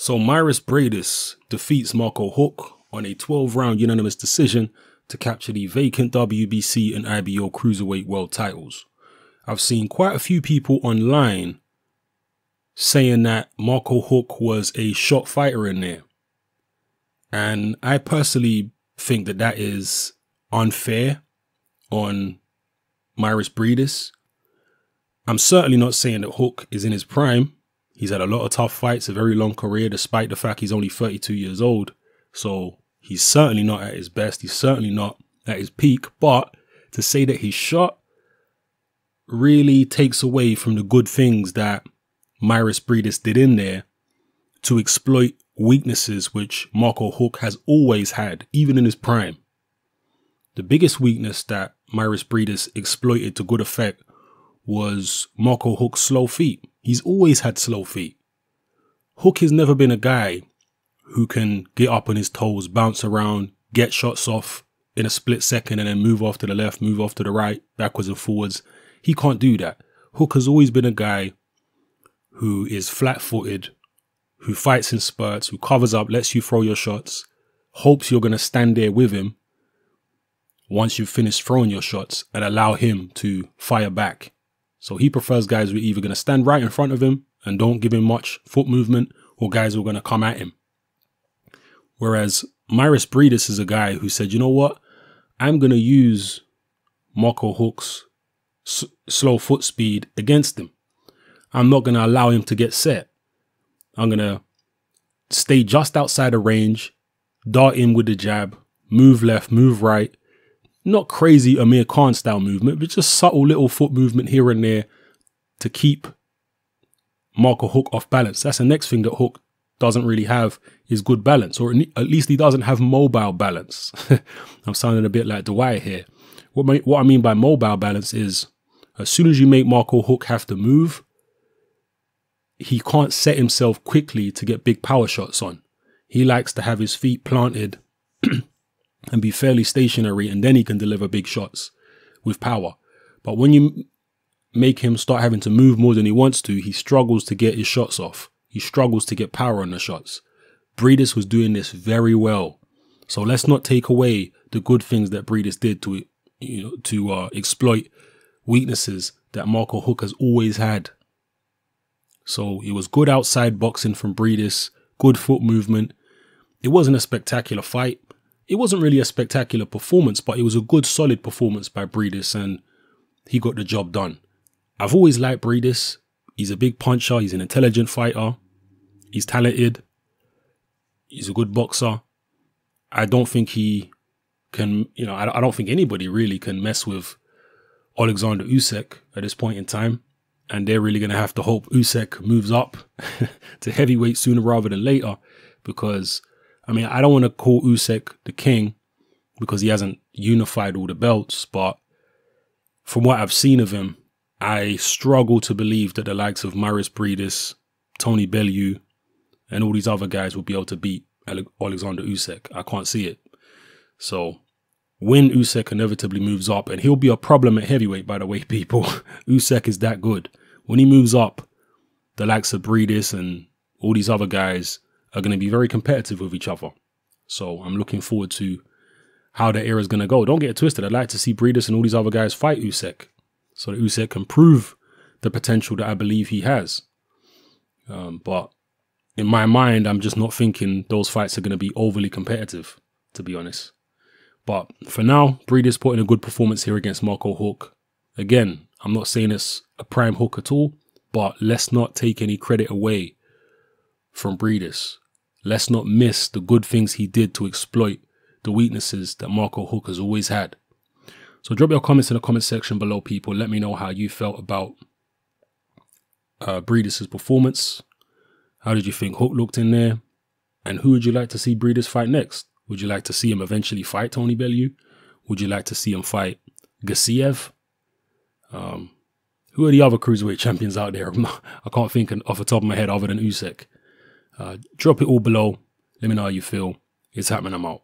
So Mairis Briedis defeats Huck on a 12-round unanimous decision to capture the vacant WBC and IBO Cruiserweight world titles. I've seen quite a few people online saying that Huck was a shot fighter in there. And I personally think that that is unfair on Mairis Briedis. I'm certainly not saying that Huck is in his prime. He's had a lot of tough fights, a very long career, despite the fact he's only 32 years old. So he's certainly not at his best. He's certainly not at his peak. But to say that he's shot really takes away from the good things that Mairis Briedis did in there to exploit weaknesses which Huck has always had, even in his prime. The biggest weakness that Mairis Briedis exploited to good effect was Huck's slow feet. He's always had slow feet. Huck has never been a guy who can get up on his toes, bounce around, get shots off in a split second and then move off to the left, move off to the right, backwards and forwards. He can't do that. Huck has always been a guy who is flat-footed, who fights in spurts, who covers up, lets you throw your shots, hopes you're going to stand there with him once you've finished throwing your shots and allow him to fire back. So he prefers guys who are either going to stand right in front of him and don't give him much foot movement, or guys who are going to come at him. Whereas Mairis Briedis is a guy who said, you know what? I'm going to use Huck's slow foot speed against him. I'm not going to allow him to get set. I'm going to stay just outside of range, dart in with the jab, move left, move right. Not crazy Amir Khan style movement, but just subtle little foot movement here and there to keep Huck off balance. That's the next thing that Huck doesn't really have, is good balance, or at least he doesn't have mobile balance. I'm sounding a bit like Dwight here. What I mean by mobile balance is as soon as you make Huck have to move, he can't set himself quickly to get big power shots on. He likes to have his feet planted and be fairly stationary, and then he can deliver big shots with power. But when you make him start having to move more than he wants to, he struggles to get his shots off. He struggles to get power on the shots. Briedis was doing this very well. So let's not take away the good things that Briedis did to exploit weaknesses that Huck has always had. So it was good outside boxing from Briedis, good foot movement. It wasn't a spectacular fight. It wasn't really a spectacular performance, but it was a good, solid performance by Briedis, and he got the job done. I've always liked Briedis. He's a big puncher. He's an intelligent fighter. He's talented. He's a good boxer. I don't think he can, I don't think anybody really can mess with Alexander Usyk at this point in time. And they're really going to have to hope Usyk moves up to heavyweight sooner rather than later, because I mean, I don't want to call Usyk the king because he hasn't unified all the belts, but from what I've seen of him, I struggle to believe that the likes of Mairis Briedis, Tony Bellew, and all these other guys will be able to beat Alexander Usyk. I can't see it. So when Usyk inevitably moves up, and he'll be a problem at heavyweight, by the way, people, Usyk is that good. When he moves up, the likes of Briedis and all these other guys are going to be very competitive with each other. So I'm looking forward to how the era is going to go. Don't get it twisted. I'd like to see Briedis and all these other guys fight Usyk so that Usyk can prove the potential that I believe he has. But in my mind, I'm just not thinking those fights are going to be overly competitive, to be honest. But for now, Briedis put in a good performance here against Huck. Again, I'm not saying it's a prime Huck at all, but let's not take any credit away from Briedis. Let's not miss the good things he did to exploit the weaknesses that Huck has always had. So drop your comments in the comment section below, people. Let me know how you felt about Briedis' performance. How did you think Huck looked in there? And who would you like to see Briedis fight next? Would you like to see him eventually fight Tony Bellew? Would you like to see him fight Gassiev? Who are the other cruiserweight champions out there? I can't think off the top of my head other than Usyk. Drop it all below. Let me know how you feel. It's happening. I'm out.